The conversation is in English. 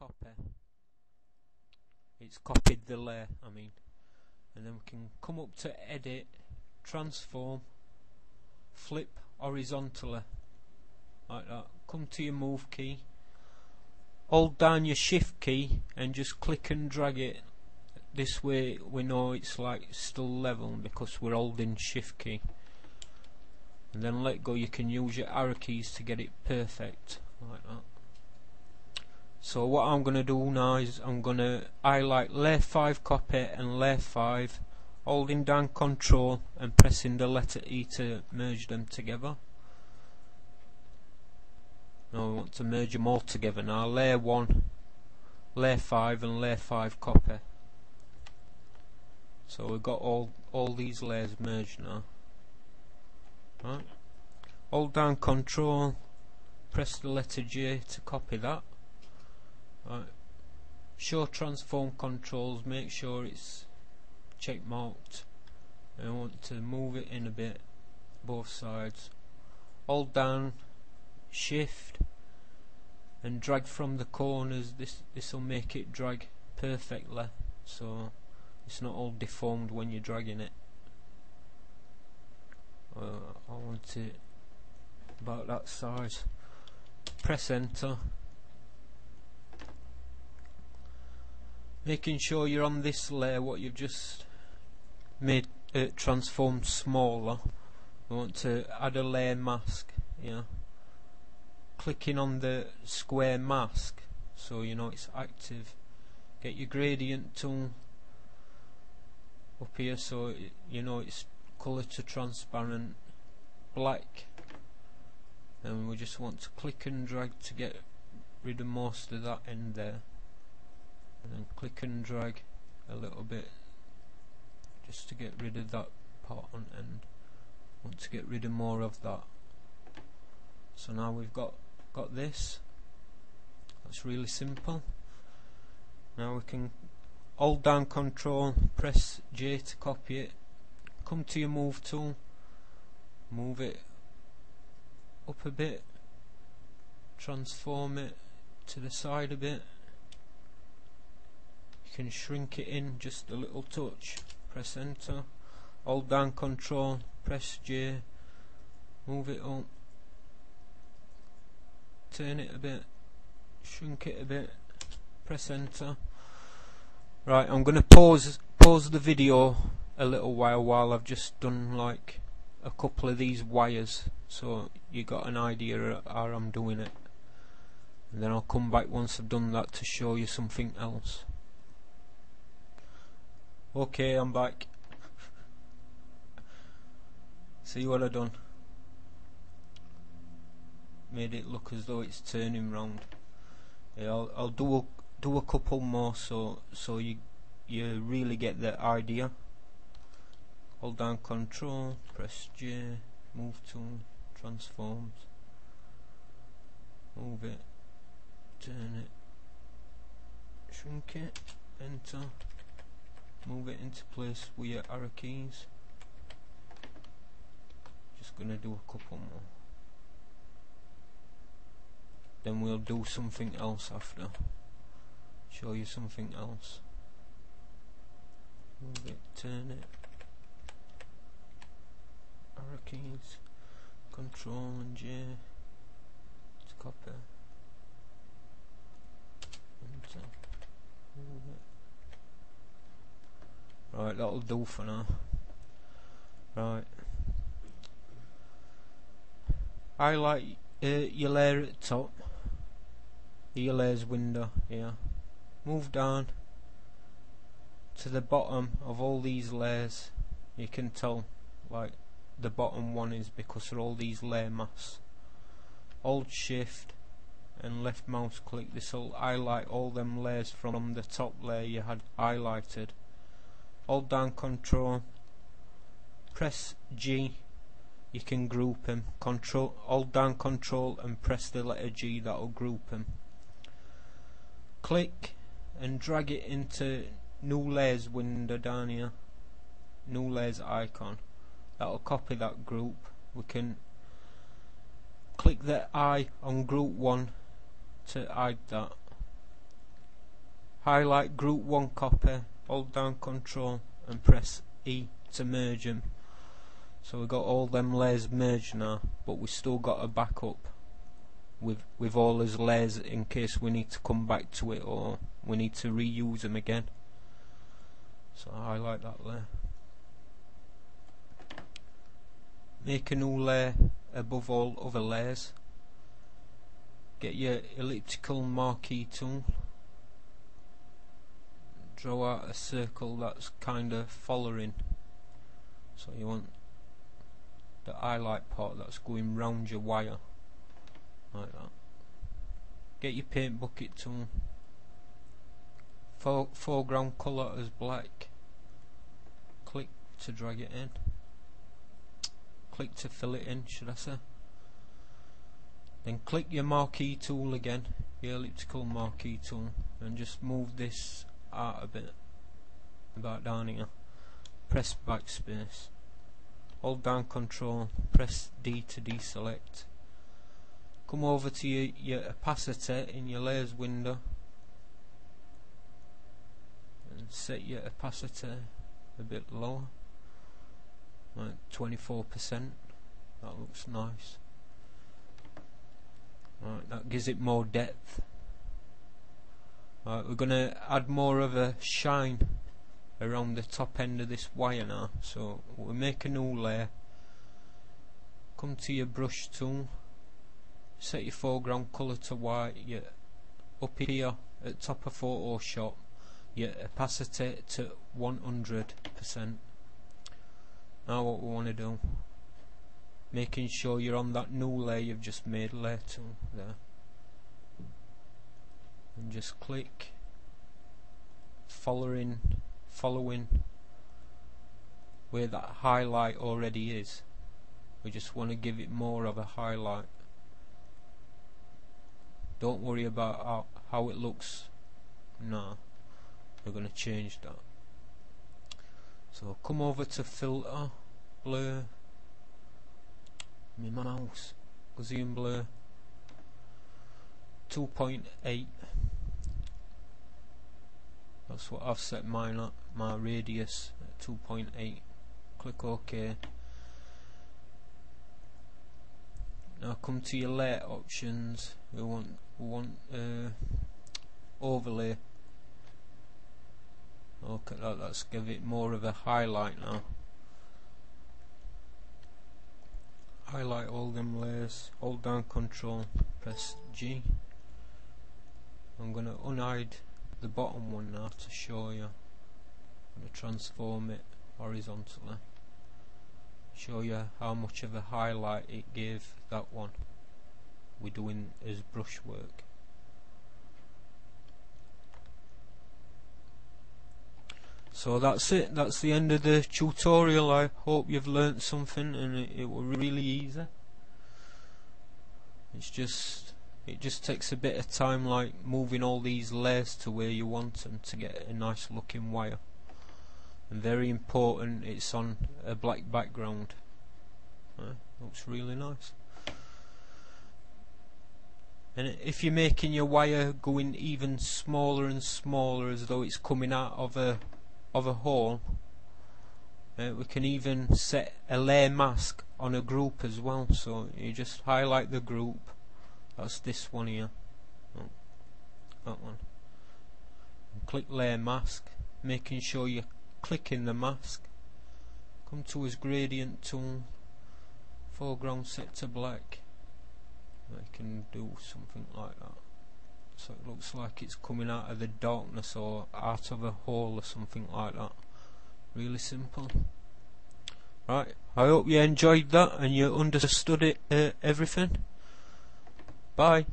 copy, it's copied the layer, and then we can come up to edit, transform, flip horizontally like that, come to your move key, hold down your shift key and just click and drag it. This way we know it's like still level because we're holding shift key, and then let go. You can use your arrow keys to get it perfect like that. So what I'm going to do now is I'm going to highlight layer 5 copy and layer 5, holding down control and pressing the letter E to merge them together. Now we want to merge them all together now. Layer 1, layer 5 and layer 5 copy. So we've got all these layers merged now. Right. Hold down control, press the letter J to copy that. Right. Show transform controls, make sure it's check marked, and I want to move it in a bit, both sides. Hold down shift and drag from the corners. This will make it drag perfectly, so it's not all deformed when you're dragging it. I want it about that size. Press enter, making sure you're on this layer what you've just made transformed smaller. We want to add a layer mask. Clicking on the square mask so you know it's active. Get your gradient tool up here so you know it's color to transparent black, and we just want to click and drag to get rid of most of that end there, and then click and drag a little bit just to get rid of that part on end. Want to get rid of more of that. So now we've got this. That's really simple. Now we can hold down control, press J to copy it, come to your move tool, move it up a bit, transform it to the side a bit. You can shrink it in just a little touch, press enter, hold down control, press J, move it up, turn it a bit, shrink it a bit, press enter. Right, I'm going to pause the video a little while I've just done like a couple of these wires, so you got an idea of how I'm doing it, and then I'll come back once I've done that to show you something else. Okay, I'm back. See what I've done? Made it look as though it's turning round. Yeah, I'll do a couple more so you really get the idea. Hold down control, press J, move tool, transforms, move it, turn it, shrink it, enter, move it into place with your arrow keys. Just gonna do a couple more, then we'll do something else after. Show you something else. Move it, turn it, arrow keys, control and J to copy, enter, move it. Right, that'll do for now. Right, highlight your layer at the top, your layers window here, move down to the bottom of all these layers. You can tell like the bottom one is because of all these layer masks. Hold shift and left mouse click, this will highlight all them layers from the top layer you had highlighted. Hold down control, press G, you can group them. Hold down control and press the letter G, that will group them. Click and drag it into new layers window down here, new layers icon. That will copy that group. We can click the I on group 1 to hide that. highlight group 1 copy, hold down Control and press E to merge them. So we've got all them layers merged now, but we still got a backup with all his layers in case we need to come back to it or we need to reuse them again. So I highlight that layer. Make a new layer above all other layers. Get your elliptical marquee tool. Draw out a circle that's kinda following. So you want the highlight part that's going round your wire, like that. Get your paint bucket tool. Foreground colour as black. Click to drag it in. Click to fill it in, should I say. Then click your marquee tool again, your elliptical marquee tool, and just move this out a bit, about down here. Press backspace. Hold down Control, press D to deselect. Come over to your opacity in your layers window and set your opacity a bit lower, like 24%. That looks nice. Right, that gives it more depth. Right, we're gonna add more of a shine around the top end of this wire now. So we'll make a new layer. Come to your brush tool. Set your foreground colour to white. Your up here at top of Photoshop, your opacity to 100%. Now what we want to do, making sure you're on that new layer you've just made, layer tool there, and just click, following where that highlight already is. We just want to give it more of a highlight. Don't worry about how it looks now. We're going to change that. So come over to filter, blur, my mouse, Gaussian blur, 2.8. That's what I've set mine at, my radius at 2.8. Click OK. Now come to your layer options. We want overlay. Look at that, let's give it more of a highlight now. Highlight all them layers, hold down Control, press G. I'm going to unhide the bottom one now to show you. I'm going to transform it horizontally. Show you how much of a highlight it gave that one we're doing as brush work. So that's it, that's the end of the tutorial. I hope you've learnt something, and it was really easy. It just takes a bit of time, like moving all these layers to where you want them to get a nice looking wire. And very important, it's on a black background. Looks really nice. And if you're making your wire going even smaller and smaller, as though it's coming out of a hole, we can even set a layer mask on a group as well. So you just highlight the group, that's this one here, that one, and click layer mask, making sure you're clicking the mask. Come to his gradient tool, foreground set to black. I can do something like that, so it looks like it's coming out of the darkness or out of a hole or something like that. Really simple. Right, I hope you enjoyed that and you understood it, everything. Bye.